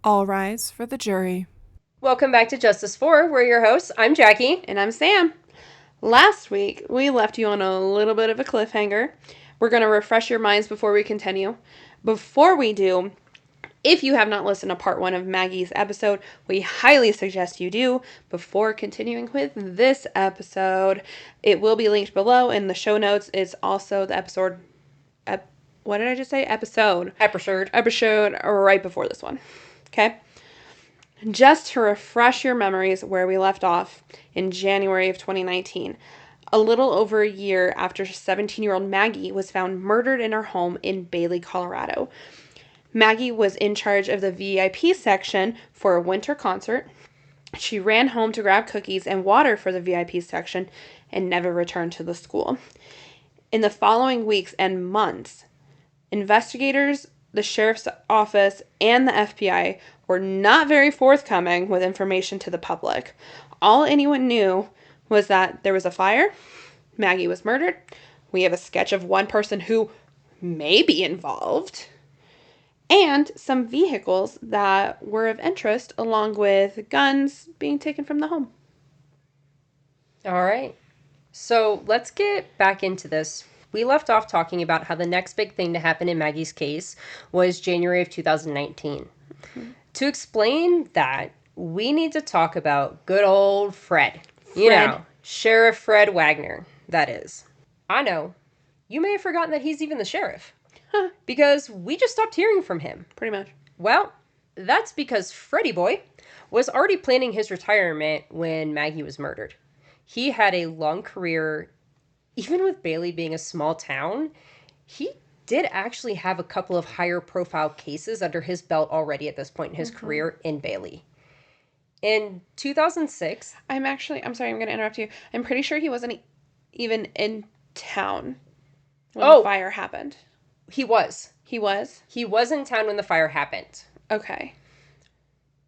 All rise for the jury. Welcome back to Justice For. We're your hosts. I'm Jackie. And I'm Sam. Last week, we left you on a little bit of a cliffhanger. We're going to refresh your minds before we continue. Before we do, if you have not listened to part 1 of Maggie's episode, we highly suggest you do before continuing with this episode. It will be linked below in the show notes. It's also the episode. What did I just say? Episode right before this one. Okay? Just to refresh your memories where we left off in January of 2019, a little over a year after 17-year-old Maggie was found murdered in her home in Bailey, Colorado. Maggie was in charge of the VIP section for a winter concert. She ran home to grab cookies and water for the VIP section and never returned to the school. In the following weeks and months, investigators, the sheriff's office, and the FBI were not very forthcoming with information to the public. All anyone knew was that there was a fire, Maggie was murdered, we have a sketch of one person who may be involved, and some vehicles that were of interest, along with guns being taken from the home. All right. So let's get back into this. We left off talking about how the next big thing to happen in Maggie's case was January of 2019. Mm-hmm. To explain that, we need to talk about good old Fred. You know, Sheriff Fred Wagner, that is. I know. You may have forgotten that he's even the sheriff. Huh. Because we just stopped hearing from him. Pretty much. Well, that's because Freddy Boy was already planning his retirement when Maggie was murdered. He had a long career. Even with Bailey being a small town, he did actually have a couple of higher profile cases under his belt already at this point in his career in Bailey. In 2006... I'm sorry, I'm going to interrupt you. I'm pretty sure he wasn't even in town when the fire happened. He was. He was? He was in town when the fire happened. Okay.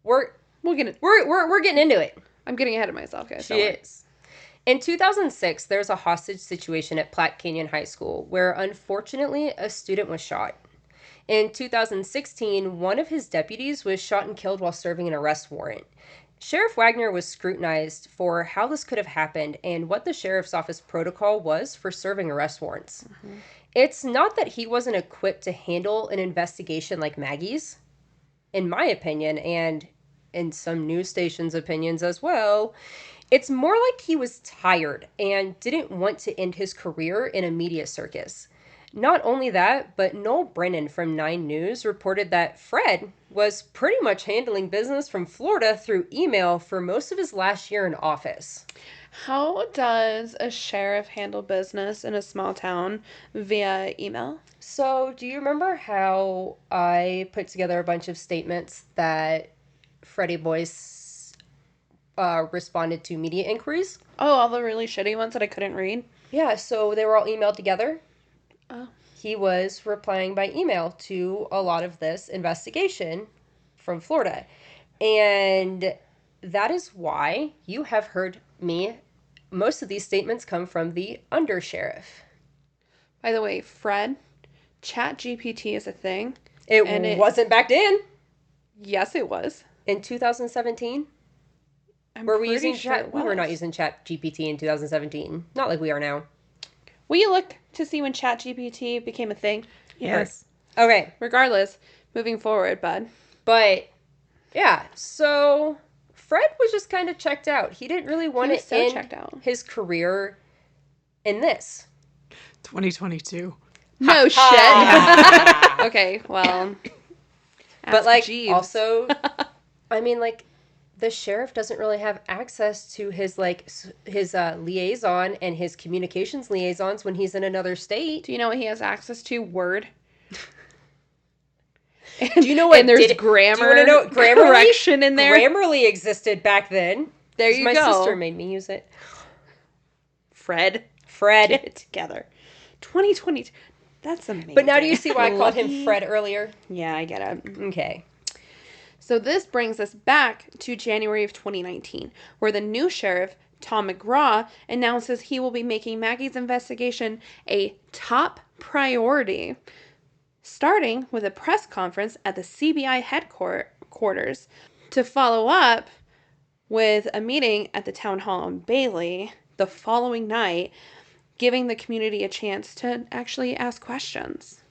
We're getting into it. I'm getting ahead of myself, guys. She is. In 2006, there was a hostage situation at Platte Canyon High School where, unfortunately, a student was shot. In 2016, one of his deputies was shot and killed while serving an arrest warrant. Sheriff Wagner was scrutinized for how this could have happened and what the sheriff's office protocol was for serving arrest warrants. Mm-hmm. It's not that he wasn't equipped to handle an investigation like Maggie's. In my opinion, and in some news stations' opinions as well, it's more like he was tired and didn't want to end his career in a media circus. Not only that, but Noel Brennan from 9 News reported that Fred was pretty much handling business from Florida through email for most of his last year in office. How does a sheriff handle business in a small town via email? So, do you remember how I put together a bunch of statements that Freddie Boyce responded to media inquiries? Oh, all the really shitty ones that I couldn't read? Yeah, so they were all emailed together. Oh. He was replying by email to a lot of this investigation from Florida. And that is why you have heard me. Most of these statements come from the undersheriff. By the way, Fred, ChatGPT is a thing. It wasn't back then. Yes, it was. In 2017? Were we using Chat? We were not using ChatGPT in 2017. Not like we are now. Will you look to see when ChatGPT became a thing? Yes. Okay. Regardless, moving forward, bud. But, yeah, so Fred was just kind of checked out. He didn't really want to end his career in this. 2022. No shit. Okay, well. But, like, Jeeves. Also, I mean, like, the sheriff doesn't really have access to his liaison and his communications liaisons when he's in another state. Do you know what he has access to? Word. Do you know what? And there's grammar. Do you want to know what correction in there? Grammarly existed back then. There you go. My sister made me use it. Fred. Get it together. 2022. That's amazing. But now do you see why I called him Fred earlier? Yeah, I get it. Okay. So this brings us back to January of 2019, where the new sheriff, Tom McGraw, announces he will be making Maggie's investigation a top priority, starting with a press conference at the CBI quarters, to follow up with a meeting at the town hall in Bailey the following night, giving the community a chance to actually ask questions.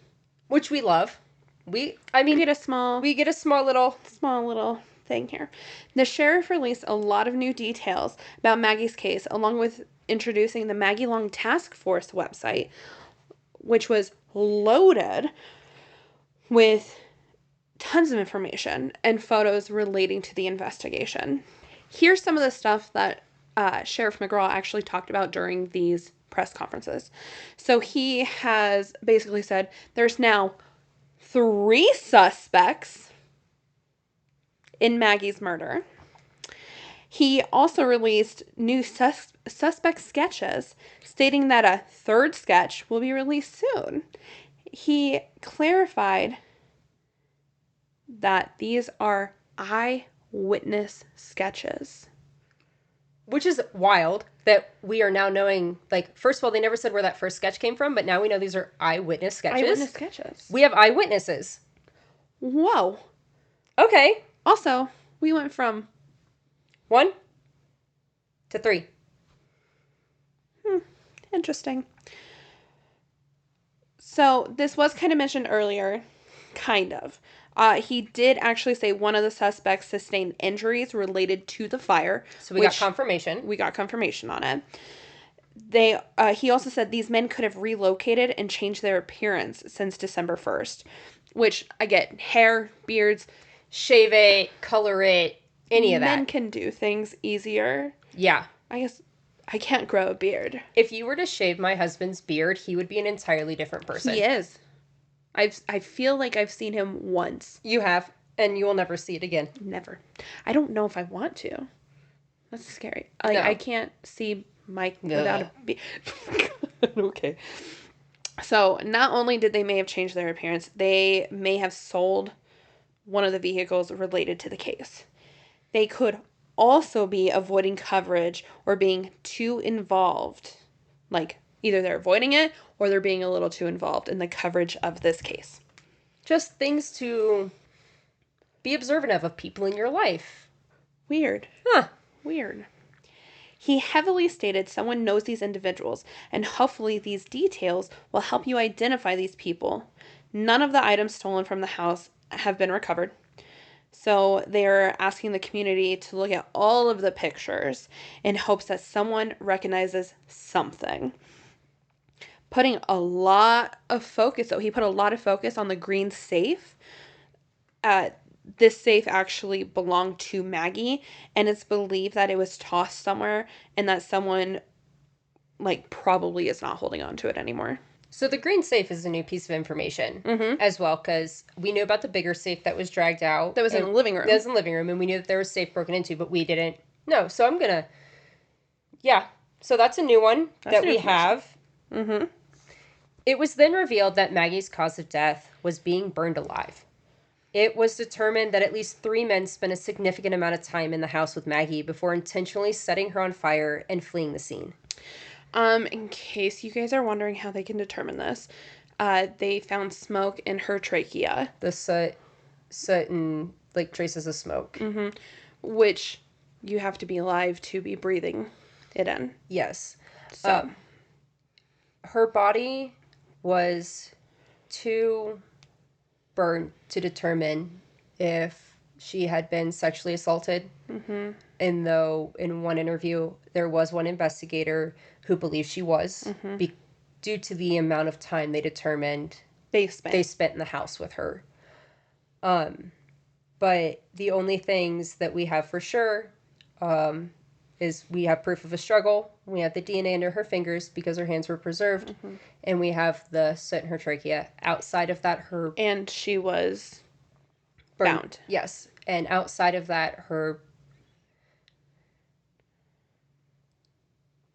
Which we love. We get a small little thing here. The sheriff released a lot of new details about Maggie's case, along with introducing the Maggie Long Task Force website, which was loaded with tons of information and photos relating to the investigation. Here's some of the stuff that Sheriff McGraw actually talked about during these press conferences. So he has basically said there's now 3 suspects in Maggie's murder. He also released new suspect sketches, stating that a 3rd sketch will be released soon. He clarified that these are eyewitness sketches. Which is wild that we are now knowing, like, first of all, they never said where that first sketch came from, but now we know these are eyewitness sketches. Eyewitness sketches. We have eyewitnesses. Whoa. Okay. Also, we went from 1 to 3. Interesting. So, this was kind of mentioned earlier. Kind of. He did actually say one of the suspects sustained injuries related to the fire. So we got confirmation. We got confirmation on it. He also said these men could have relocated and changed their appearance since December 1st. Which, I get, hair, beards. Shave it, color it, any of that. Men can do things easier. Yeah. I guess I can't grow a beard. If you were to shave my husband's beard, he would be an entirely different person. He is. I feel like I've seen him once. You have, and you will never see it again. Never. I don't know if I want to. That's scary. No. I can't see Mike without a beard. Okay. So, not only did they may have changed their appearance, they may have sold one of the vehicles related to the case. They could also be avoiding coverage or being too involved. Like, either they're avoiding it or they're being a little too involved in the coverage of this case. Just things to be observant of people in your life. Weird. Huh. Weird. He heavily stated someone knows these individuals, and hopefully these details will help you identify these people. None of the items stolen from the house have been recovered. So they're asking the community to look at all of the pictures in hopes that someone recognizes something. Putting a lot of focus, he put a lot of focus on the green safe. This safe actually belonged to Maggie, and it's believed that it was tossed somewhere and that someone, probably is not holding on to it anymore. So the green safe is a new piece of information as well, because we knew about the bigger safe that was dragged out. That was in the living room. That was in the living room, and we knew that there was a safe broken into, but we didn't know. So I'm gonna, so that's a new one that we have. Mm-hmm. It was then revealed that Maggie's cause of death was being burned alive. It was determined that at least 3 men spent a significant amount of time in the house with Maggie before intentionally setting her on fire and fleeing the scene. In case you guys are wondering how they can determine this, they found smoke in her trachea. The soot and traces of smoke. Mm-hmm. Which you have to be alive to be breathing it in. Yes. So. Her body was too burned to determine if she had been sexually assaulted. Mm-hmm. And though in one interview there was one investigator who believed she was, due to the amount of time they determined they spent in the house with her. But the only things that we have for sure is we have proof of a struggle. We have the DNA under her fingers because her hands were preserved. And we have the soot in her trachea. Outside of that, And she was burned. bound. Yes. And outside of that,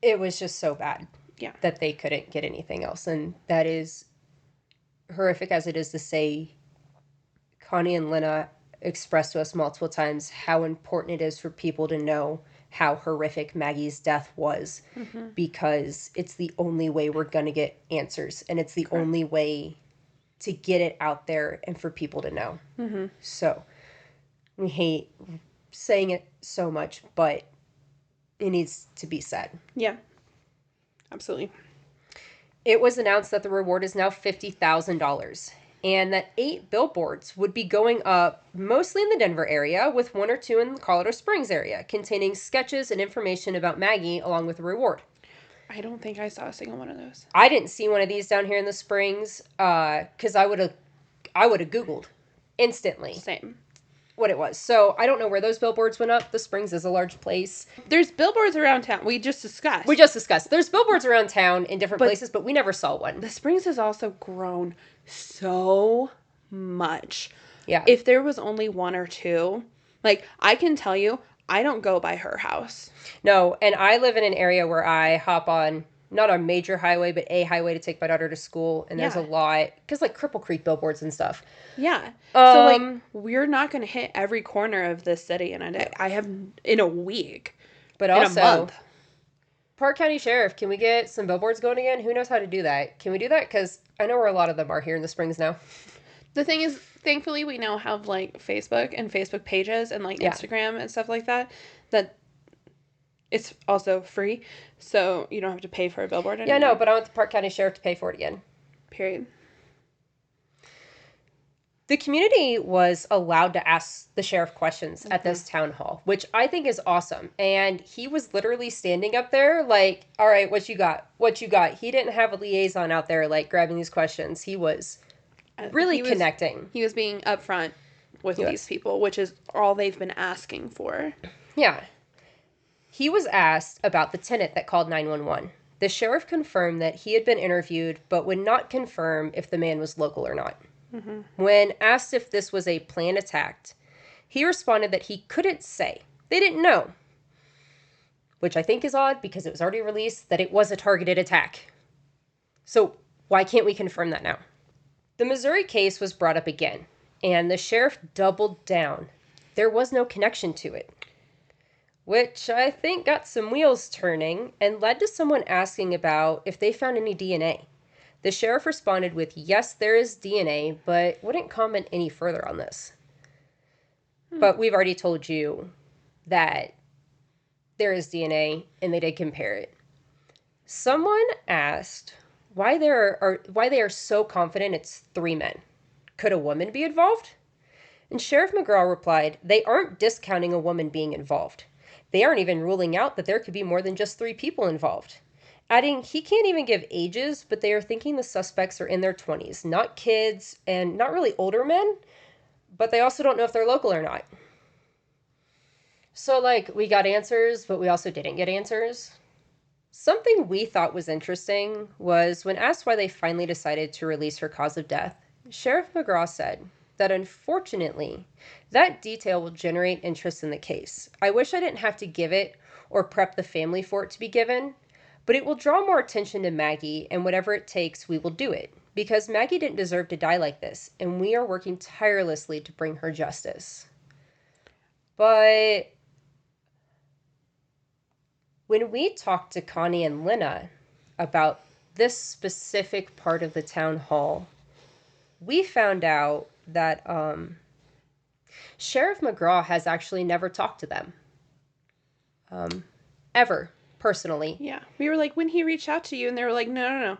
it was just so bad that they couldn't get anything else. And that is horrific as it is to say. Connie and Lynna expressed to us multiple times how important it is for people to know how horrific Maggie's death was, because it's the only way we're going to get answers, and it's the only way to get it out there and for people to know. So We hate saying it so much, but it needs to be said. Yeah. Absolutely. It was announced that the reward is now $50,000 and that 8 billboards would be going up mostly in the Denver area, with 1 or 2 in the Colorado Springs area, containing sketches and information about Maggie along with the reward. I don't think I saw a single one of those. I didn't see one of these down here in the Springs because I would have Googled instantly Same. what it was. So I don't know where those billboards went up. The Springs is a large place. There's billboards around town. We just discussed. There's billboards around town in different places, but we never saw one. The Springs has also grown so much. Yeah. If there was only 1 or 2, like, I can tell you, I don't go by her house. No, and I live in an area where I hop on, not a major highway, but a highway to take my daughter to school, and there's a lot, because, like, Cripple Creek billboards and stuff. Yeah. So, like, we're not going to hit every corner of this city in a day. I have, in a week. But in also, a month. Park County Sheriff, can we get some billboards going again? Who knows how to do that? Can we do that? Because I know where a lot of them are here in the Springs now. The thing is, thankfully, we now have, like, Facebook and Facebook pages and, like, Instagram and stuff like that it's also free, so you don't have to pay for a billboard anymore. Yeah, no, but I want the Park County Sheriff to pay for it again. Period. The community was allowed to ask the sheriff questions at this town hall, which I think is awesome. And he was literally standing up there like, all right, what you got? What you got? He didn't have a liaison out there like grabbing these questions. He was really connecting. He was being upfront with these people, which is all they've been asking for. Yeah. He was asked about the tenant that called 911. The sheriff confirmed that he had been interviewed, but would not confirm if the man was local or not. Mm-hmm. When asked if this was a planned attack, he responded that he couldn't say. They didn't know. Which I think is odd because it was already released that it was a targeted attack. So why can't we confirm that now? The Missouri case was brought up again, and the sheriff doubled down. There was no connection to it, which I think got some wheels turning and led to someone asking about if they found any DNA. The sheriff responded with, yes, there is DNA, but wouldn't comment any further on this. But we've already told you that there is DNA, and they did compare it. Someone asked why they are so confident it's 3 men. Could a woman be involved? And Sheriff McGraw replied, they aren't discounting a woman being involved. They aren't even ruling out that there could be more than just 3 people involved. Adding, he can't even give ages, but they are thinking the suspects are in their 20s, not kids and not really older men, but they also don't know if they're local or not. So, like, we got answers, but we also didn't get answers. Something we thought was interesting was when asked why they finally decided to release her cause of death, Sheriff McGraw said that unfortunately, that detail will generate interest in the case. I wish I didn't have to give it or prep the family for it to be given, but it will draw more attention to Maggie, and whatever it takes, we will do it. Because Maggie didn't deserve to die like this, and we are working tirelessly to bring her justice. But when we talked to Connie and Lynna about this specific part of the town hall, we found out that Sheriff McGraw has actually never talked to them. Ever. Personally. Yeah. We were like, when he reached out to you, and they were like, no.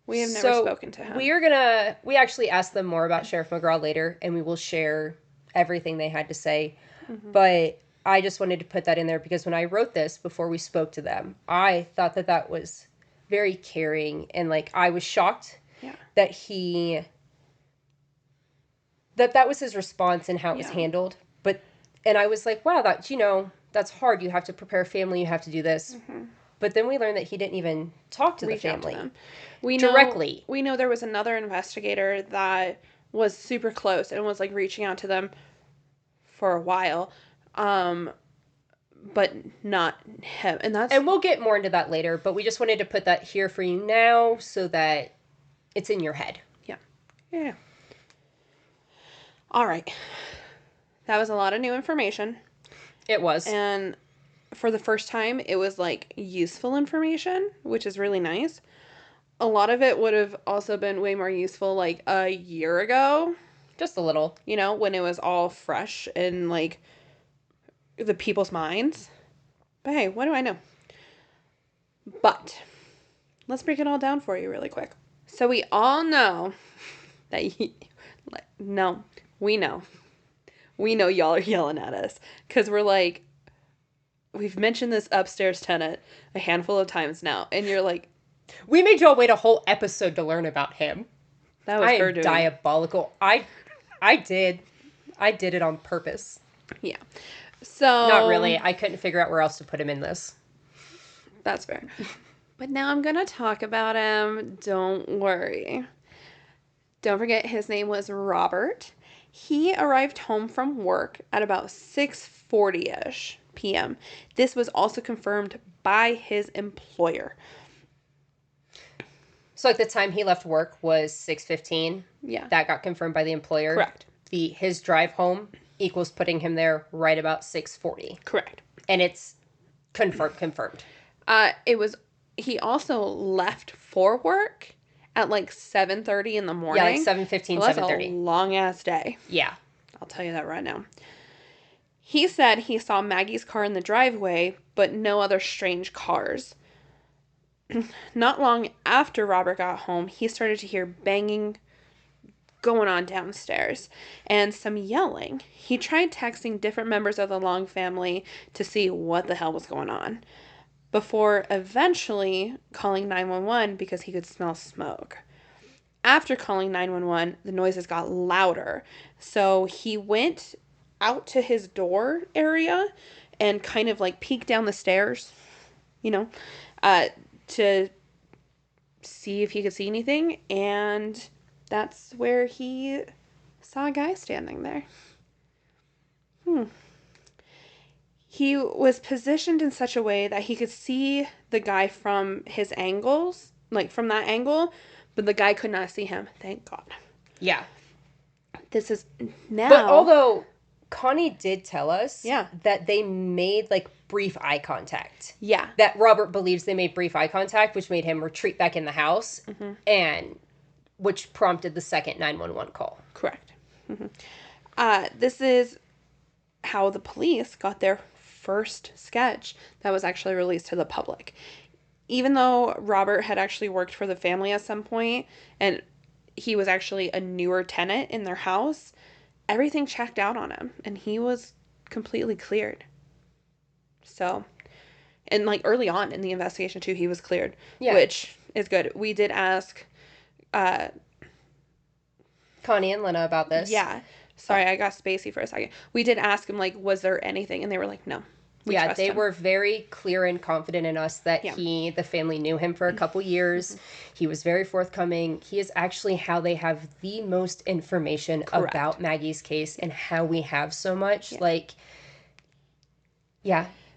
We have never spoken to him. We actually asked them more about Sheriff McGraw later, and we will share everything they had to say. Mm-hmm. But I just wanted to put that in there because when I wrote this before we spoke to them, I thought that was very caring, and like I was shocked that that was his response and how it was handled. And I was like, wow, that's hard. You have to prepare a family. You have to do this. Mm-hmm. But then we learned that he didn't even talk to the family directly. We know there was another investigator that was super close and was like reaching out to them for a while, but not him. And we'll get more into that later. But we just wanted to put that here for you now so that it's in your head. Yeah. All right. That was a lot of new information. It was. And for the first time, it was, like, useful information, which is really nice. A lot of it would have also been way more useful, like, a year ago, Just a little. you know, when it was all fresh in, like, the people's minds. But hey, what do I know? But let's break it all down for you really quick. So we all know that no, we know. We know y'all are yelling at us because we're like, we've mentioned this upstairs tenant a handful of times now, and you're like, we made y'all wait a whole episode to learn about him. that was her am doing. Diabolical. I did it on purpose. Yeah. So Not really. I couldn't figure out where else to put him in this. That's fair. But now I'm gonna talk about him. Don't worry. Don't forget his name was Robert. He arrived home from work at about 6:40ish p.m. This was also confirmed by his employer. So like the time he left work was 6:15. Yeah. That got confirmed by the employer. Correct. His drive home equals putting him there right about 6:40. Correct. And it's confirmed. He also left for work at like 7:30 in the morning. Yeah, like 7:15, Well, that's 7:30. a long ass day. Yeah. I'll tell you that right now. He said he saw Maggie's car in the driveway, but no other strange cars. Not long after Robert got home, he started to hear banging going on downstairs and some yelling. He tried texting different members of the Long family to see what the hell was going on, before eventually calling 911 because he could smell smoke. After calling 911, the noises got louder. So he went out to his door area and kind of like peeked down the stairs, to see if he could see anything. And that's where he saw a guy standing there. He was positioned in such a way that he could see the guy from his angles, like from that angle, but the guy could not see him. Thank God. Yeah. This is now. But although Connie did tell us Yeah. that they made like brief eye contact. Yeah. That Robert believes they made brief eye contact, which made him retreat back in the house, and which prompted the second 911 call. Correct. This is how the police got their first sketch that was actually released to the public. Even though Robert had actually worked for the family at some point, and he was actually a newer tenant in their house, everything checked out on him, and he was completely cleared. So, and like early on in the investigation too, he was cleared, which is good. We did ask Connie and Lynna about this. Yeah. Sorry, I got spacey for a second. We did ask him, like, was there anything? And they were like, no. They were very clear and confident in us that the family knew him for a couple years. He was very forthcoming. He is actually how they have the most information about Maggie's case and how we have so much.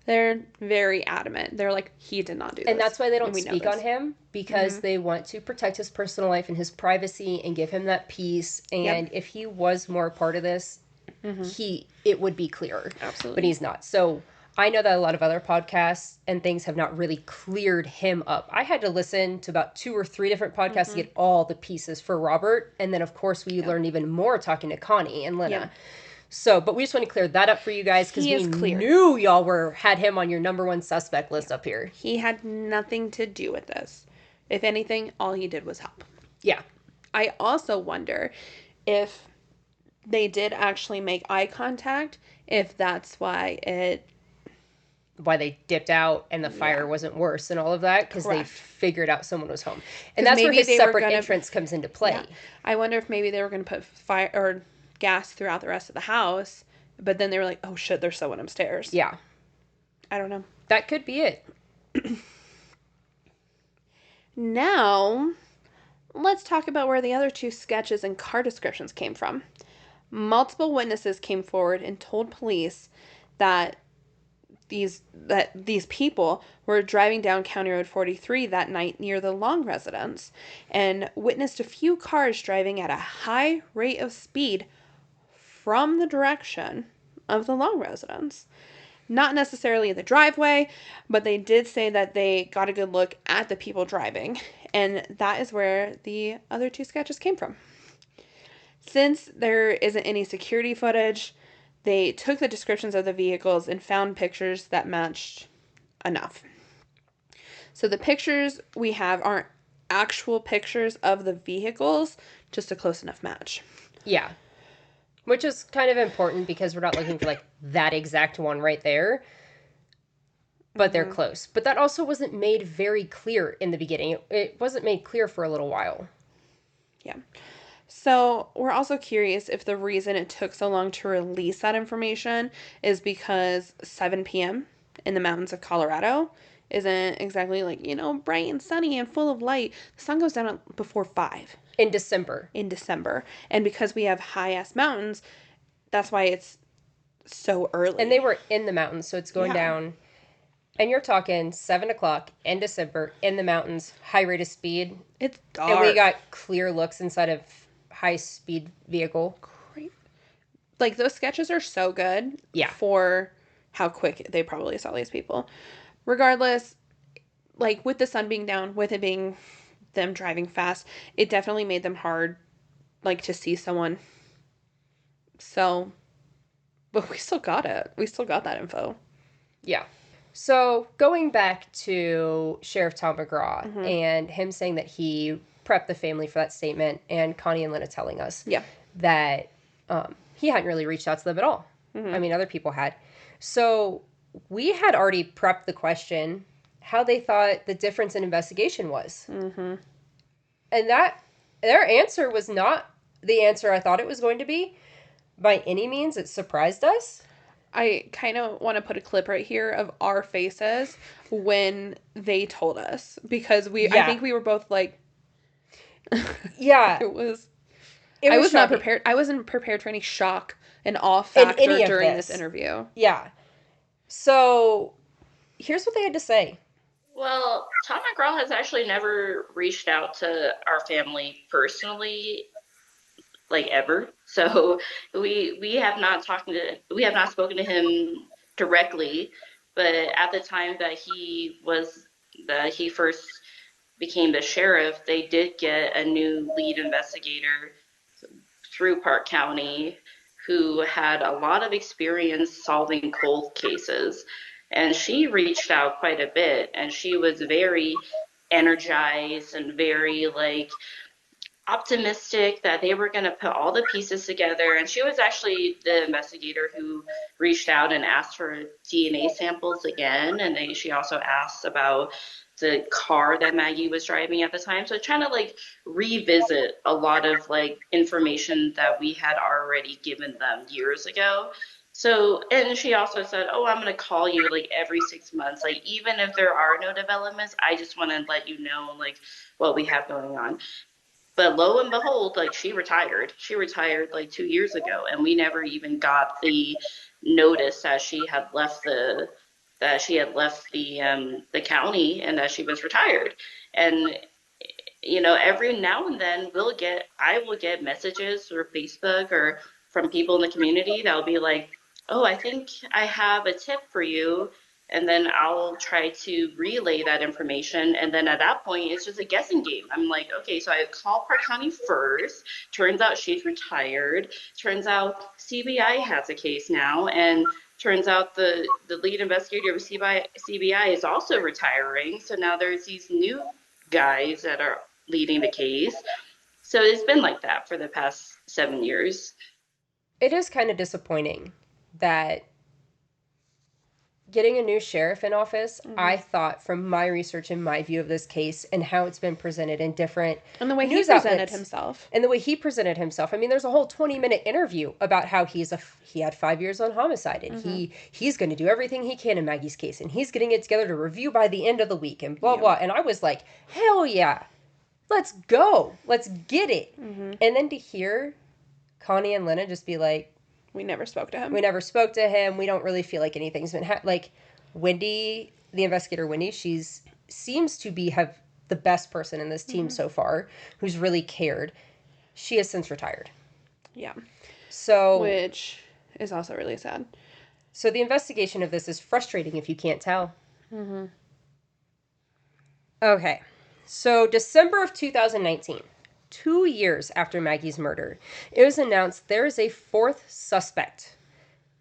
They're very adamant. They're like, he did not do this. And that's why they don't speak on him, because they want to protect his personal life and his privacy and give him that peace. And if he was more a part of this, it would be clearer. Absolutely. But he's not. So I know that a lot of other podcasts and things have not really cleared him up. I had to listen to about 2 or 3 different podcasts to get all the pieces for Robert. And then, of course, we learned even more talking to Connie and Lynna. Yeah. So, but we just want to clear that up for you guys because we knew y'all had him on your number 1 suspect list up here. He had nothing to do with this. If anything, all he did was help. Yeah. I also wonder if they did actually make eye contact, if that's why they dipped out and the fire wasn't worse and all of that, because they figured out someone was home. And that's where his separate entrance comes into play. Yeah. I wonder if maybe they were going to put fire or gas throughout the rest of the house, but then they were like, oh shit, there's someone upstairs. Yeah. I don't know. That could be it. Now, let's talk about where the other 2 sketches and car descriptions came from. Multiple witnesses came forward and told police that these people were driving down County Road 43 that night near the Long residence and witnessed a few cars driving at a high rate of speed from the direction of the Long residence. Not necessarily the driveway, but they did say that they got a good look at the people driving, and that is where the other 2 sketches came from. Since there isn't any security footage, they took the descriptions of the vehicles and found pictures that matched enough. So the pictures we have aren't actual pictures of the vehicles, just a close enough match. Yeah. Which is kind of important because we're not looking for, like, that exact one right there. But they're close. But that also wasn't made very clear in the beginning. It wasn't made clear for a little while. Yeah. So we're also curious if the reason it took so long to release that information is because 7 p.m. in the mountains of Colorado isn't exactly like, bright and sunny and full of light. The sun goes down before 5. In December. And because we have high-ass mountains, that's why it's so early. And they were in the mountains, so it's going down. And you're talking 7 o'clock in December in the mountains, high rate of speed. It's dark. And we got clear looks inside of high-speed vehicle. Great. Like, those sketches are so good for how quick they probably saw these people. Regardless, like, with the sun being down, with it being them driving fast, it definitely made them hard, like, to see someone. So, but we still got it. We still got that info. Yeah. So, going back to Sheriff Tom McGraw and him saying that he prepped the family for that statement, and Connie and Lynna telling us that he hadn't really reached out to them at all. I mean, other people had. So, we had already prepped the question how they thought the difference in investigation was. And that their answer was not the answer I thought it was going to be. By any means, it surprised us. I kind of want to put a clip right here of our faces when they told us, because I think we were both like, yeah, I was not prepared. I wasn't prepared for any shock and awe factor during this interview. Yeah. So here's what they had to say. Well, Tom McGraw has actually never reached out to our family personally, like, ever. So we have not spoken to him directly, but at the time that he first became the sheriff, they did get a new lead investigator through Park County who had a lot of experience solving cold cases. And she reached out quite a bit, and she was very energized and very, like, optimistic that they were going to put all the pieces together. And she was actually the investigator who reached out and asked for DNA samples again. And she also asked about the car that Maggie was driving at the time. So trying to, like, revisit a lot of, like, information that we had already given them years ago. So, and she also said, I'm going to call you, like, every 6 months. Like, even if there are no developments, I just want to let you know, like, what we have going on. But lo and behold, like, she retired. She retired, like, 2 years ago, and we never even got the notice that she had left the county and that she was retired. And every now and then I will get messages through Facebook or from people in the community that will be like, I think I have a tip for you. And then I'll try to relay that information. And then at that point, it's just a guessing game. I'm like, okay, so I call Park County first. Turns out she's retired. Turns out CBI has a case now. And turns out the lead investigator of CBI is also retiring. So now there's these new guys that are leading the case. So it's been like that for the past 7 years. It is kind of disappointing that getting a new sheriff in office, I thought, from my research and my view of this case and how it's been presented in different and the way news he presented outlets, himself. And the way he presented himself. I mean, there's a whole 20-minute interview about how he had 5 years on homicide, and he's going to do everything he can in Maggie's case, and he's getting it together to review by the end of the week, and blah, blah. And I was like, hell yeah. Let's go. Let's get it. And then to hear Connie and Lynna just be like, we never spoke to him. We don't really feel like anything's been like Wendy, the investigator Wendy, seems to have the best person in this team so far who's really cared. She has since retired. Yeah. So, which is also really sad. So the investigation of this is frustrating if you can't tell. Okay. So December of 2019. 2 years after Maggie's murder, it was announced there is a fourth suspect.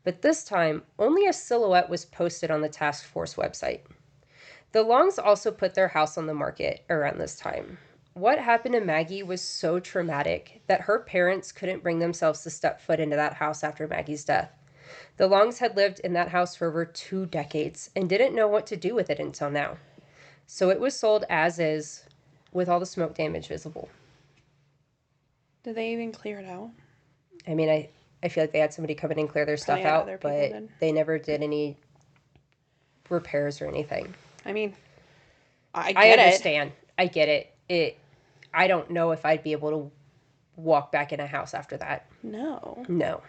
But this time, only a silhouette was posted on the task force website. The Longs also put their house on the market around this time. What happened to Maggie was so traumatic that her parents couldn't bring themselves to step foot into that house after Maggie's death. The Longs had lived in that house for over 2 decades and didn't know what to do with it until now. So it was sold as is, with all the smoke damage visible. Did they even clear it out? I mean, I feel like they had somebody come in and clear their stuff Probably had out, other people but did. they never did any repairs or anything. I mean, I I get it. understand. I get it. I don't know if I'd be able to walk back in a house after that. No. No.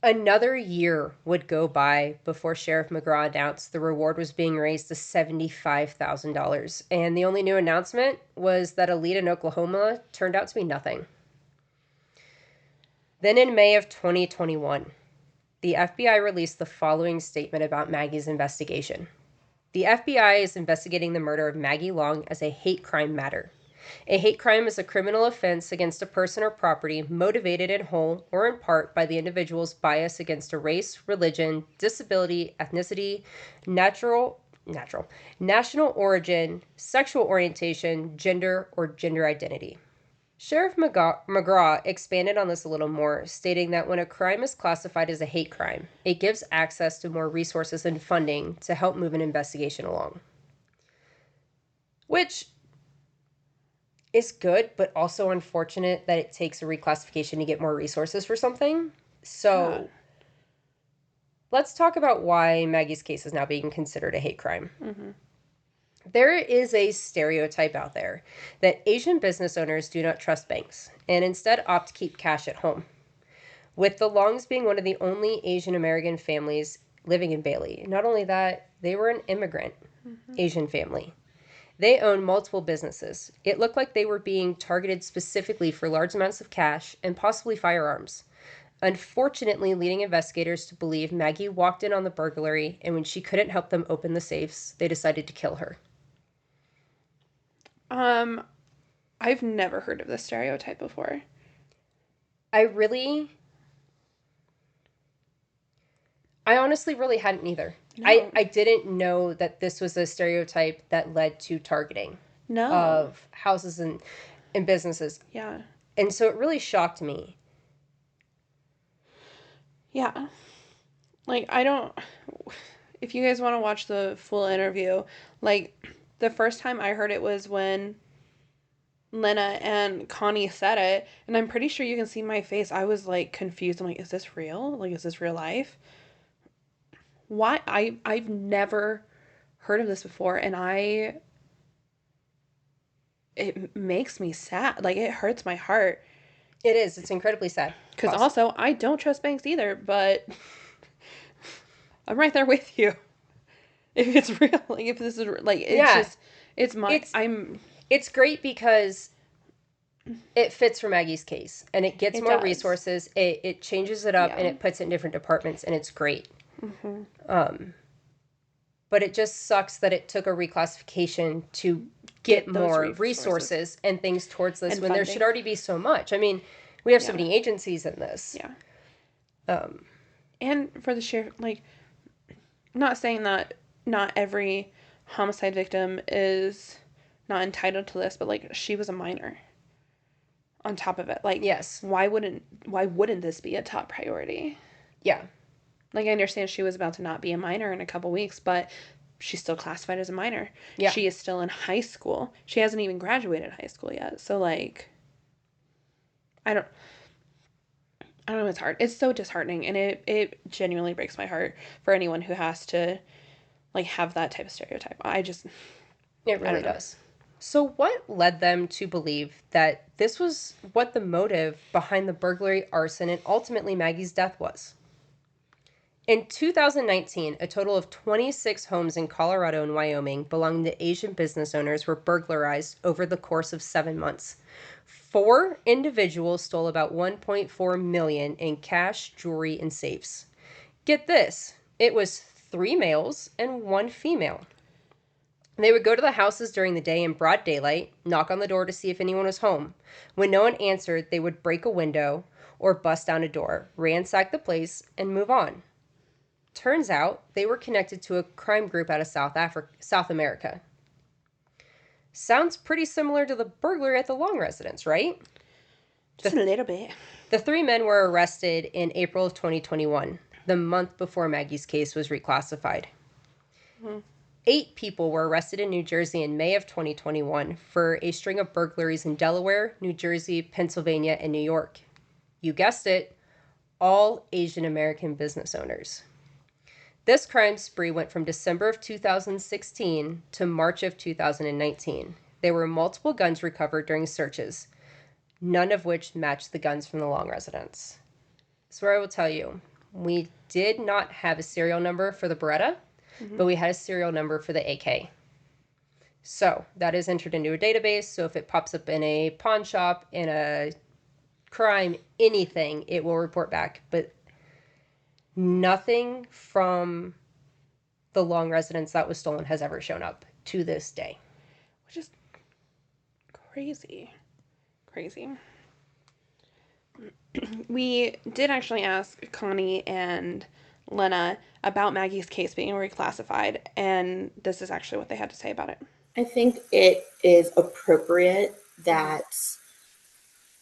Another year would go by before Sheriff McGraw announced the reward was being raised to $75,000. And the only new announcement was that a lead in Oklahoma turned out to be nothing. Then in May of 2021, the FBI released the following statement about Maggie's investigation. The FBI is investigating the murder of Maggie Long as a hate crime matter. A hate crime is a criminal offense against a person or property motivated in whole or in part by the individual's bias against a race, religion, disability, ethnicity, national origin, sexual orientation, gender, or gender identity. Sheriff McGraw expanded on this a little more, stating that when a crime is classified as a hate crime, it gives access to more resources and funding to help move an investigation along. Which is good, but also unfortunate that it takes a reclassification to get more resources for something. So, let's talk about why Maggie's case is now being considered a hate crime. Mm-hmm. There is a stereotype out there that Asian business owners do not trust banks and instead opt to keep cash at home. With the Longs being one of the only Asian American families living in Bailey. Not only that, they were an immigrant Asian family. They owned multiple businesses. It looked like they were being targeted specifically for large amounts of cash and possibly firearms. Unfortunately, leading investigators to believe Maggie walked in on the burglary, and when she couldn't help them open the safes, they decided to kill her. I've never heard of this stereotype before. I honestly really hadn't either. No. I didn't know that this was a stereotype that led to targeting of houses and businesses. Yeah. And so it really shocked me. Yeah. Like, if you guys want to watch the full interview, like, the first time I heard it was when Lynna and Connie said it, and I'm pretty sure you can see my face. I was, like, confused. I'm like, is this real? Like, is this real life? Why? I've never heard of this before, and it makes me sad. Like, it hurts my heart. It is. It's incredibly sad. Because also, I don't trust banks either, but I'm right there with you. If it's real, like, if this is, like, It's great because it fits for Maggie's case, and it gets more resources. It changes it up, and it puts it in different departments, and it's great. Mm-hmm. But it just sucks that it took a reclassification to get more resources and things towards this when there should already be so much. I mean, we have so many agencies in this. Yeah. And for the sheriff, like, I'm not saying that not every homicide victim is not entitled to this, but, like, she was a minor on top of it. Like, yes. Why wouldn't this be a top priority? Yeah. Like, I understand she was about to not be a minor in a couple weeks, but she's still classified as a minor. Yeah. She is still in high school. She hasn't even graduated high school yet. So, like, I don't know, it's hard. It's so disheartening, and it genuinely breaks my heart for anyone who has to, like, have that type of stereotype. It really does. So what led them to believe that this was what the motive behind the burglary, arson, and ultimately Maggie's death was? In 2019, a total of 26 homes in Colorado and Wyoming belonging to Asian business owners were burglarized over the course of 7 months. 4 individuals stole about $1.4 million in cash, jewelry, and safes. Get this, it was 3 males and 1 female. They would go to the houses during the day in broad daylight, knock on the door to see if anyone was home. When no one answered, they would break a window or bust down a door, ransack the place, and move on. Turns out they were connected to a crime group out of South America. Sounds pretty similar to the burglary at the Long residence, right? Just a little bit. The three men were arrested in April of 2021, the month before Maggie's case was reclassified. 8 people were arrested in New Jersey in May of 2021 for a string of burglaries in Delaware, New Jersey, Pennsylvania, and New York. You guessed it, all Asian American business owners. This crime spree went from December of 2016 to March of 2019. There were multiple guns recovered during searches, none of which matched the guns from the Long residence. So I will tell you, we did not have a serial number for the Beretta, but we had a serial number for the AK. So that is entered into a database. So if it pops up in a pawn shop, in a crime, anything, it will report back. But nothing from the Long residence that was stolen has ever shown up to this day. Which is crazy. Crazy. We did actually ask Connie and Lynna about Maggie's case being reclassified, and this is actually what they had to say about it. I think it is appropriate that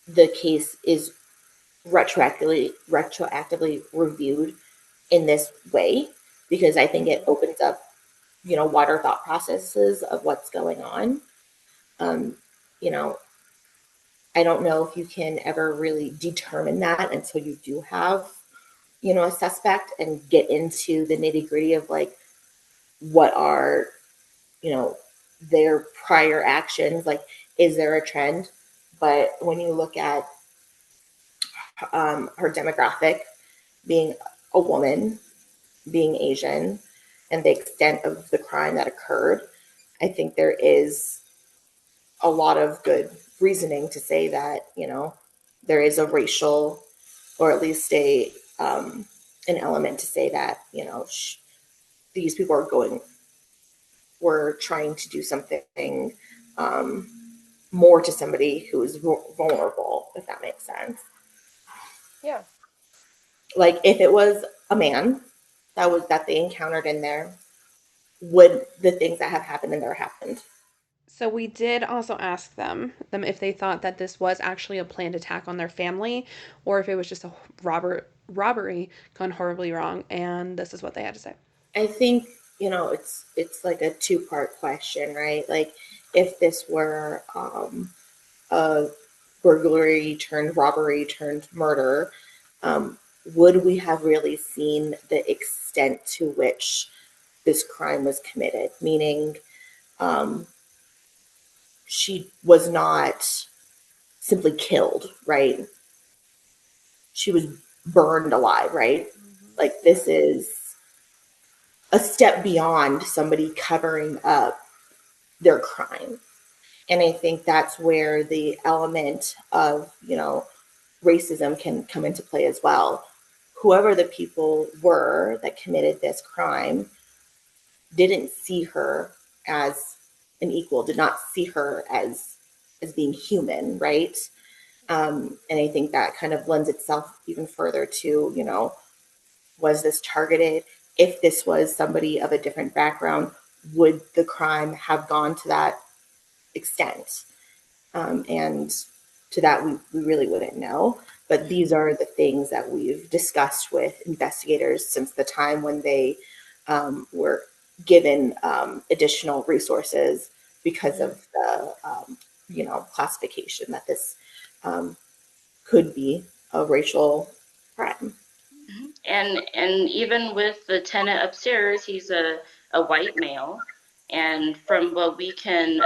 the case is retroactively reviewed in this way, because I think it opens up, wider thought processes of what's going on. You know, I don't know if you can ever really determine that until you do have, a suspect and get into the nitty gritty of like what are, you know, their prior actions. Like, is there a trend? But when you look at her demographic, being a woman, being Asian, and the extent of the crime that occurred, I think there is a lot of good reasoning to say that, there is a racial, or at least an element to say that, these people were trying to do something more to somebody who is vulnerable, if that makes sense. Yeah. Like, if it was a man that they encountered in there, would the things that have happened in there happened? So we did also ask them if they thought that this was actually a planned attack on their family, or if it was just a robbery gone horribly wrong, and this is what they had to say. I think, it's like a two-part question, right? Like, if this were a burglary turned robbery turned murder, would we have really seen the extent to which this crime was committed? Meaning, she was not simply killed, right? She was burned alive, right? Like, this is a step beyond somebody covering up their crime. And I think that's where the element of, racism can come into play as well. Whoever the people were that committed this crime didn't see her as an equal, did not see her as being human, right? And I think that kind of lends itself even further to, was this targeted? If this was somebody of a different background, would the crime have gone to that extent? And to that, we really wouldn't know. But these are the things that we've discussed with investigators since the time when they were given additional resources because of the, classification that this could be a racial crime. And even with the tenant upstairs, he's a white male, and from what we can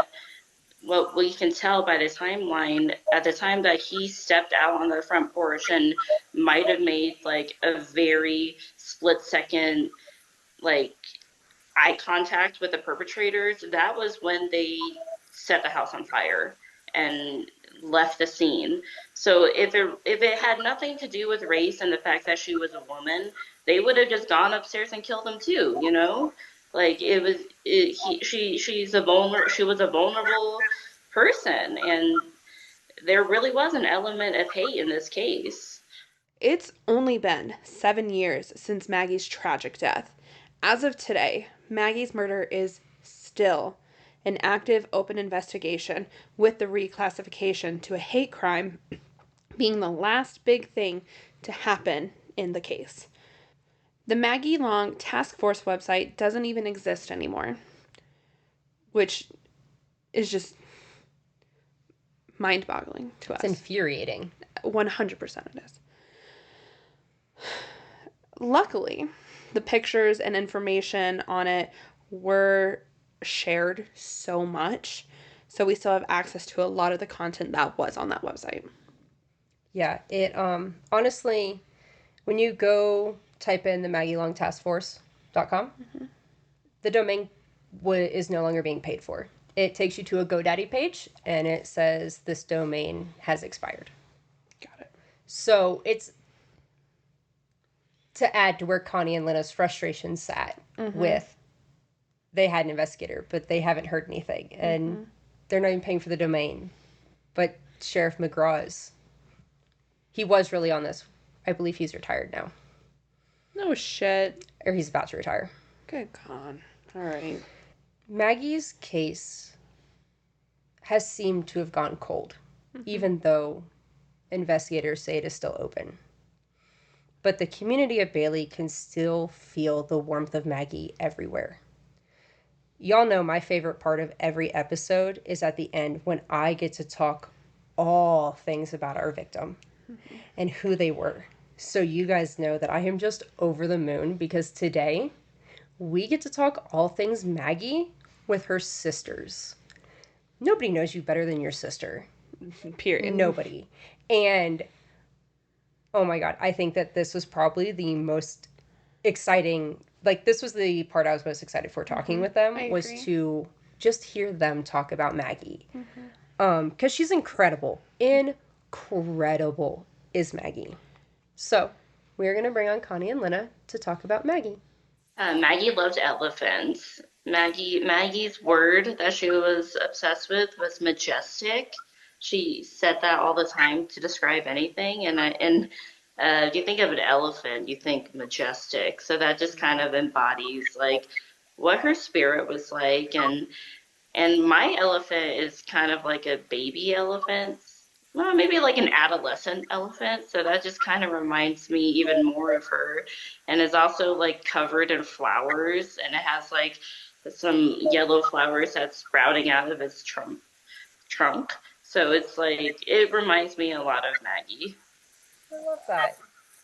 tell by the timeline, at the time that he stepped out on the front porch and might have made like a very split second like eye contact with the perpetrators, that was when they set the house on fire and left the scene. So if it had nothing to do with race and the fact that she was a woman, they would have just gone upstairs and killed him too, you know? Like it was, she was a vulnerable person, and there really was an element of hate in this case. It's only been 7 years since Maggie's tragic death. As of today, Maggie's murder is still an active open investigation, with the reclassification to a hate crime being the last big thing to happen in the case. The Maggie Long Task Force website doesn't even exist anymore, which is just mind boggling to It's us. infuriating. 100% it is. Luckily, the pictures and information on it were shared so much, so we still have access to a lot of the content that was on that website. Yeah, it honestly, when you go type in the Maggie Long Task Force.com, the domain is no longer being paid for. It takes you to a GoDaddy page and it says this domain has expired. Got it. So it's to add to where Connie and Lynna's frustration sat with they had an investigator, but they haven't heard anything. And they're not even paying for the domain. But Sheriff McGraw is. He was really on this. I believe he's retired now. No shit. Or he's about to retire. Good God. All right. Maggie's case has seemed to have gone cold, even though investigators say it is still open. But the community of Bailey can still feel the warmth of Maggie everywhere. Y'all know my favorite part of every episode is at the end when I get to talk all things about our victim and who they were. So you guys know that I am just over the moon because today we get to talk all things Maggie with her sisters. Nobody knows you better than your sister. Period. Nobody. And oh my God, I think that this was probably the most exciting, like this was the part I was most excited for talking with them, I was agree. to just hear them talk about Maggie. Because she's incredible. Incredible is Maggie. So we're going to bring on Connie and Lynna to talk about Maggie. Maggie loved elephants. Maggie's word that she was obsessed with was majestic. She said that all the time to describe anything, and if you think of an elephant, you think majestic. So that just kind of embodies like what her spirit was like, and my elephant is kind of like a baby elephant. Well, maybe like an adolescent elephant. So that just kind of reminds me even more of her. And is also like covered in flowers. And it has like some yellow flowers that's sprouting out of its trunk. So it's like, it reminds me a lot of Maggie. I love that.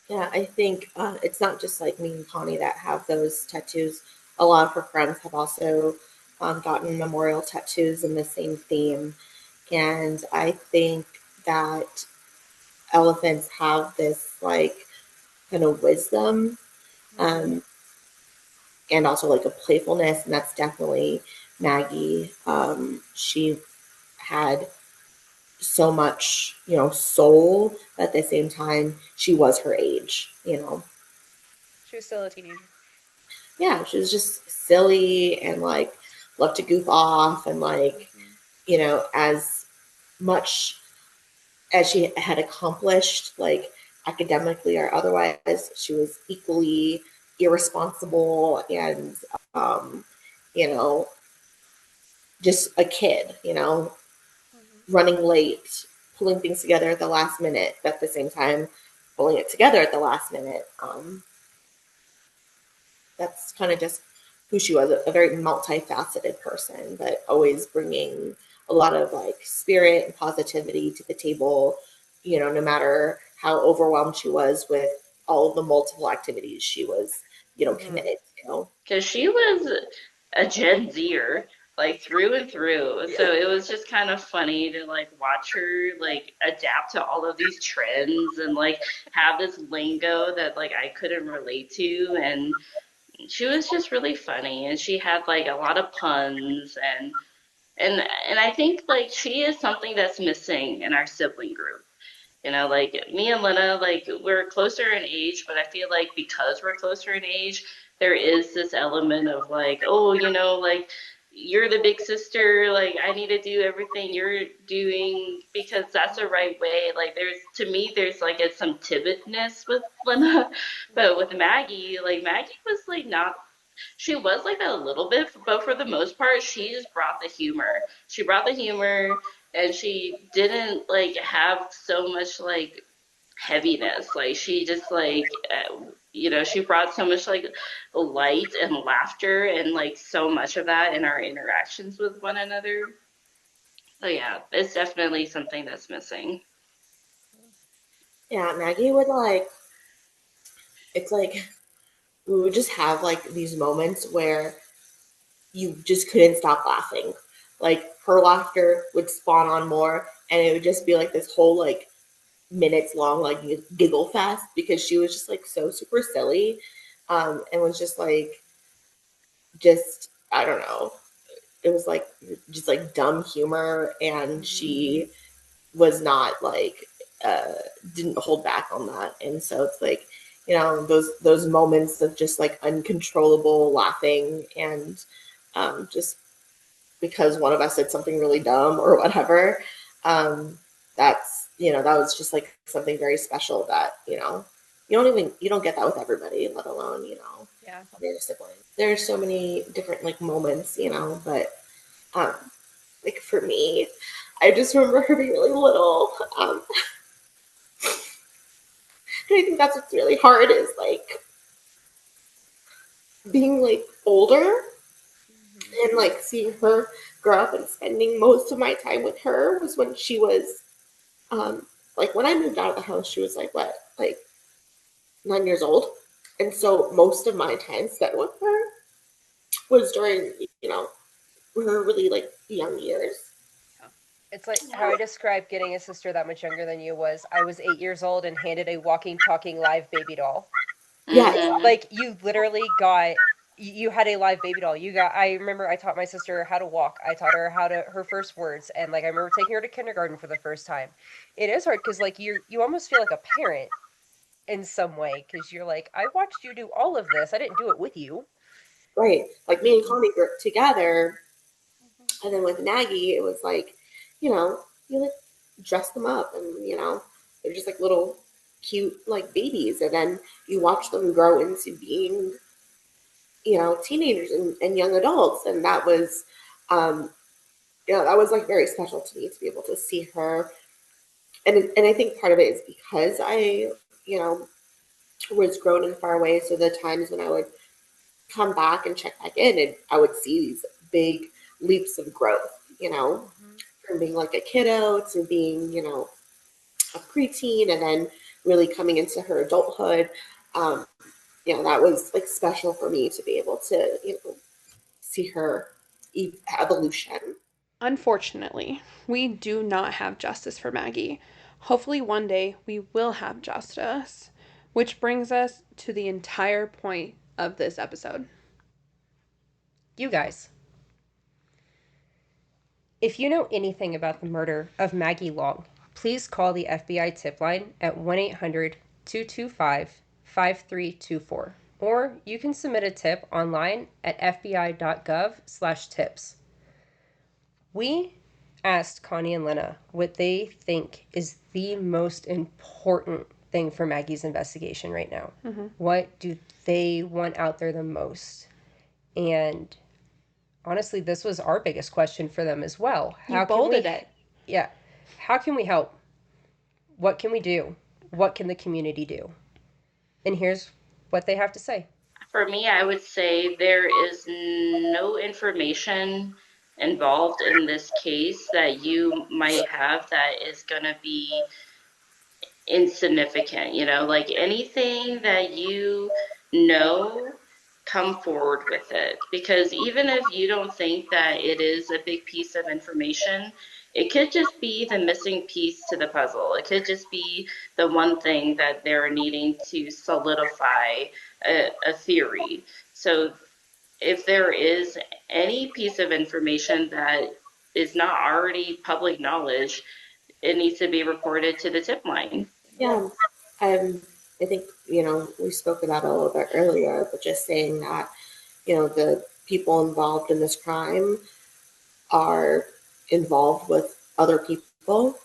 Yeah, I think it's not just like me and Connie that have those tattoos. A lot of her friends have also gotten memorial tattoos in the same theme. And I think that elephants have this like kind of wisdom um, and also like a playfulness. And that's definitely Maggie. She had so much, soul, but at the same time, she was her age. She was still a teenager. Yeah, she was just silly and like loved to goof off and like, as much as she had accomplished, like academically or otherwise, she was equally irresponsible and, um, you know, just a kid, running late, pulling things together at the last minute, but at the same time, pulling it together at the last minute. That's kind of just who she was, a very multifaceted person, but always bringing a lot of like spirit and positivity to the table, no matter how overwhelmed she was with all of the multiple activities she was, committed to. Because she was a Gen Zer, like through and through. So it was just kind of funny to like watch her like adapt to all of these trends and like have this lingo that like I couldn't relate to. And she was just really funny, and she had like a lot of puns, and I think like she is something that's missing in our sibling group. Like me and Lynna, like we're closer in age, but I feel like because we're closer in age, there is this element of like, oh, like you're the big sister, like I need to do everything you're doing because that's the right way. Like there's to me there's like some timidness with Lynna, but with Maggie, like Maggie was like not she was like that a little bit, but for the most part, she just brought the humor. She brought the humor, and she didn't like have so much like heaviness. Like she just like she brought so much like light and laughter and like so much of that in our interactions with one another. So yeah, it's definitely something that's missing. Yeah, Maggie would like, it's like we would just have like these moments where you just couldn't stop laughing. Like her laughter would spawn on more, and it would just be like this whole like minutes long like giggle fest because she was just like so super silly, and was just like just I don't know. It was like just like dumb humor, and she was not like uh, didn't hold back on that, and so it's like those moments of just like uncontrollable laughing and just because one of us said something really dumb or whatever. Um, that's that was just like something very special that you don't get that with everybody, let alone Yeah. their siblings. There's so many different like moments, but um, like for me, I just remember her being really little. And I think that's what's really hard is like being like older and like seeing her grow up and spending most of my time with her was when she was like when I moved out of the house, she was like what, like 9 years old. And so most of my time spent with her was during, her really like young years. It's like how I described getting a sister that much younger than you was I was 8 years old and handed a walking, talking live baby doll. Yeah, Hmm. Like you literally got you had a live baby doll. You got I remember I taught my sister how to walk. I taught her how to her first words and like I remember taking her to kindergarten for the first time. It is hard cuz like you almost feel like a parent in some way cuz you're like I watched you do all of this. I didn't do it with you. right. Like me and Connie were together, and then with Maggie, it was like, you like dress them up, and they're just like little cute like babies, and then you watch them grow into being, teenagers and young adults, and that was, um, that was like very special to me to be able to see her, and I think part of it is because I, you know, was grown and far away, so the times when I would come back and check back in, and I would see these big leaps of growth, from being like a kiddo to being, a preteen, and then really coming into her adulthood. Um, that was like special for me to be able to, see her evolution. Unfortunately, we do not have justice for Maggie. Hopefully, one day we will have justice. Which brings us to the entire point of this episode. You guys, if you know anything about the murder of Maggie Long, please call the FBI tip line at 1-800-225-5324. Or you can submit a tip online at fbi.gov/tips. We asked Connie and Lynna what they think is the most important thing for Maggie's investigation right now. Mm-hmm. What do they want out there the most? And honestly, this was our biggest question for them as well. You How can bolded we, it. yeah, how can we help? What can we do? What can the community do? And here's what they have to say. For me, I would say there is no information involved in this case that you might have that is going to be insignificant, like anything that know, come forward with it. Because even if you don't think that it is a big piece of information, it could just be the missing piece to the puzzle. It could just be the one thing that they're needing to solidify a theory. So if there is any piece of information that is not already public knowledge, it needs to be reported to the tip line. Yeah. I think, we spoke about it a little bit earlier, but just saying that, the people involved in this crime are involved with other people,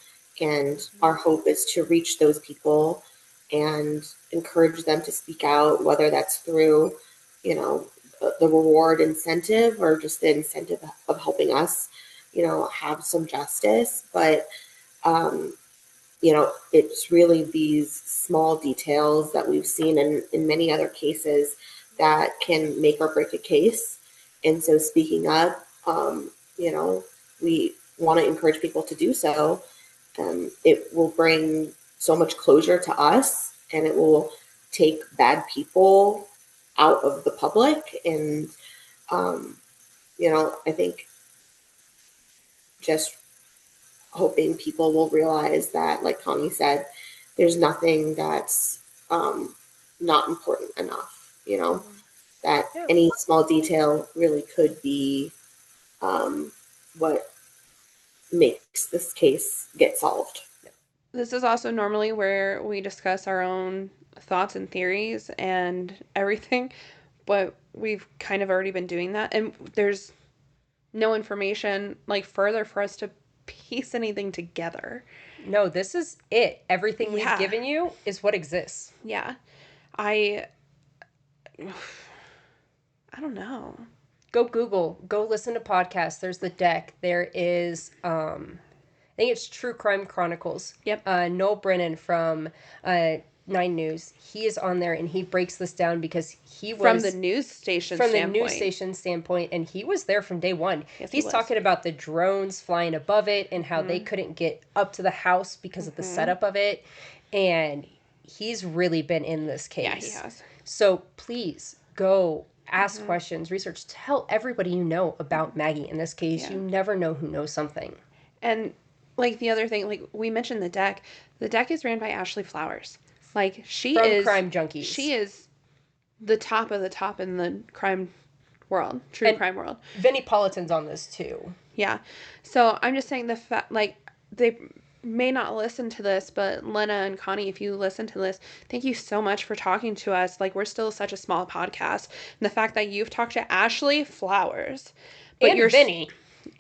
and our hope is to reach those people and encourage them to speak out, whether that's through, the reward incentive or just the incentive of helping us, have some justice. But it's really these small details that we've seen in many other cases that can make or break a case. And so speaking up, we want to encourage people to do so. It will bring so much closure to us, and it will take bad people out of the public. And, I think just hoping people will realize that, like Connie said, there's nothing that's not important enough, that any small detail really could be what makes this case get solved. This is also normally where we discuss our own thoughts and theories and everything, but we've kind of already been doing that, and there's no information like further for us to piece anything together. No, this is it. Everything Yeah. we've given you is what exists. Yeah. I don't know. Go Google. Go listen to podcasts. There's The Deck. There is, I think it's True Crime Chronicles. Yep. Noel Brennan from 9 News. He is on there, and he breaks this down because he was... From the news station standpoint. the news station standpoint, and he was there from day one. Yes, He's he was. talking about the drones flying above it and how they couldn't get up to the house because of the setup of it. And he's really been in this case. Yeah, he has. So please go ask questions, research, tell everybody you know about Maggie in this case. Yeah. You never know who knows something. And like the other thing, like we mentioned the deck is ran by Ashley Flowers. Like she From is Crime Junkies. She is the top of the top in the crime world, true crime world. Vinnie Politan's on this too. Yeah. So I'm just saying like they may not listen to this, but Lynna and Connie, if you listen to this, thank you so much for talking to us. Like we're still such a small podcast. And the fact that you've talked to Ashley Flowers, but And Vinny.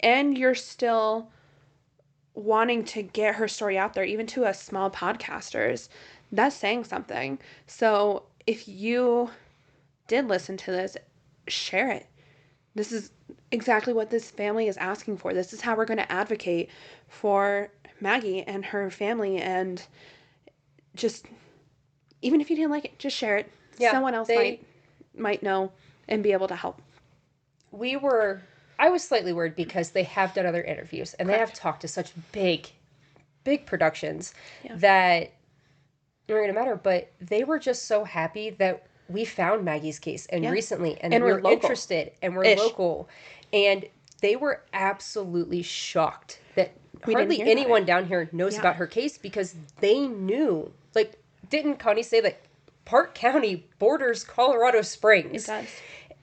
And you're still wanting to get her story out there, even to us small podcasters, that's saying something. So if you did listen to this, share it. This is exactly what this family is asking for. This is how we're going to advocate for Maggie and her family. And just, even if you didn't like it, just share it. Yeah, Someone else might know and be able to help. I was slightly worried because they have done other interviews and they have talked to such big productions that they're going to matter. But they were just so happy that we found Maggie's case recently, and we're interested, and we're local. And they were absolutely shocked that hardly anyone down here knows about her case, because they knew, like, didn't Connie say that Park County borders Colorado Springs? It does.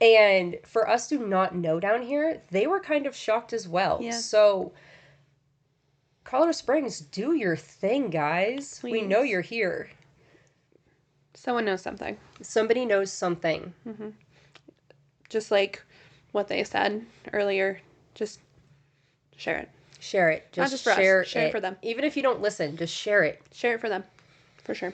And for us to not know down here, they were kind of shocked as well. Yeah. So, Colorado Springs, do your thing, guys. Please. We know you're here. Someone knows something. Somebody knows something. Mm-hmm. Just like what they said earlier, just share it. Share it. Just, not just for share us. Share it for them. Even if you don't listen, just share it. Share it for them. For sure.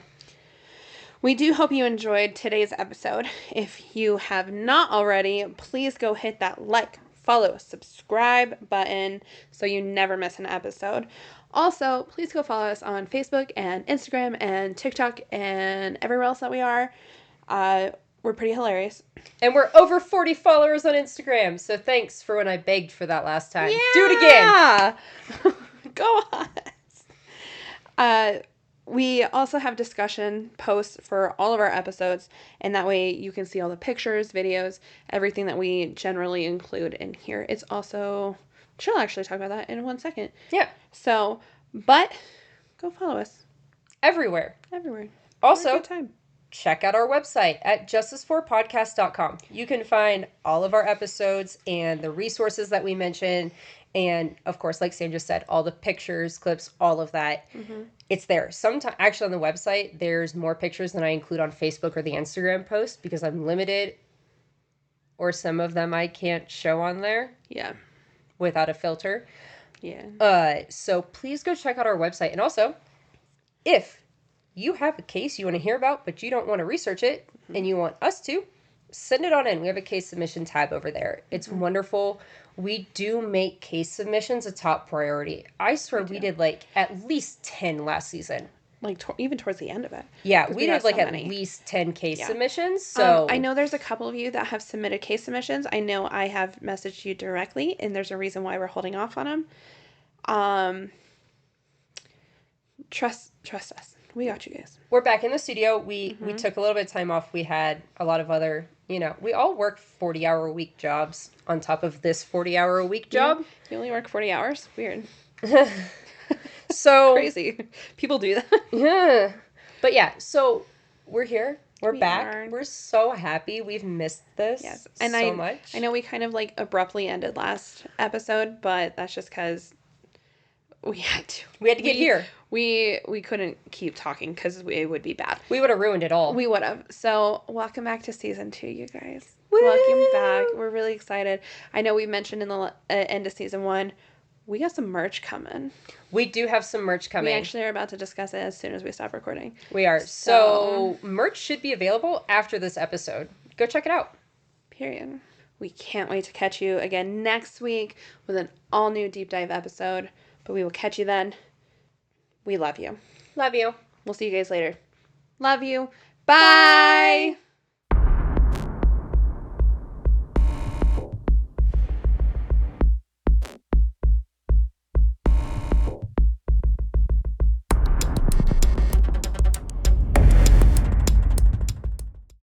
We do hope you enjoyed today's episode. If you have not already, please go hit that like, follow, subscribe button so you never miss an episode. Also, please go follow us on Facebook and Instagram and TikTok and everywhere else that we are. We're pretty hilarious. And we're over 40 followers on Instagram, so thanks for when I begged for that last time. Yeah! Do it again! Go on! We also have discussion posts for all of our episodes, and that way you can see all the pictures, videos, everything that we generally include in here. It's also... She'll actually talk about that in 1 second. Yeah. So, but go follow us. Everywhere. Also, good time. Check out our website at justiceforpodcast.com. You can find all of our episodes and the resources that we mention And of course, like Sam just said, all the pictures, clips, all of that, it's there. Sometimes, actually, on the website, there's more pictures than I include on Facebook or the Instagram post because I'm limited, or some of them I can't show on there Yeah. without a filter. Yeah. So please go check out our website. And also, if you have a case you want to hear about, but you don't want to research it and you want us to, send it on in. We have a case submission tab over there. It's wonderful. We do make case submissions a top priority. I swear we did like at least 10 last season. Like even towards the end of it. Yeah, 'Cause we got did like so at many. least 10 case submissions. So I know there's a couple of you that have submitted case submissions. I know I have messaged you directly, and there's a reason why we're holding off on them. Trust us. We got you guys. we're back in the studio. We took a little bit of time off. We had a lot of other, we all work 40-hour-a-week jobs on top of this 40-hour-a-week job. You only work 40 hours? Weird. So Crazy. People do that. yeah. But yeah, so we're here. We're back. are. We're so happy. We've missed this Yes. And so much. I know we kind of like abruptly ended last episode, but that's just because we had to. We had to get here. We couldn't keep talking because it would be bad. We would have ruined it all. We would have. So welcome back to season 2, you guys. Woo! Welcome back. We're really excited. I know we mentioned in the end of season 1, we got some merch coming. We do have some merch coming. We actually are about to discuss it as soon as we stop recording. We are. So merch should be available after this episode. Go check it out. Period. We can't wait to catch you again next week with an all new deep dive episode. But we will catch you then. We love you. Love you. We'll see you guys later. Love you. Bye.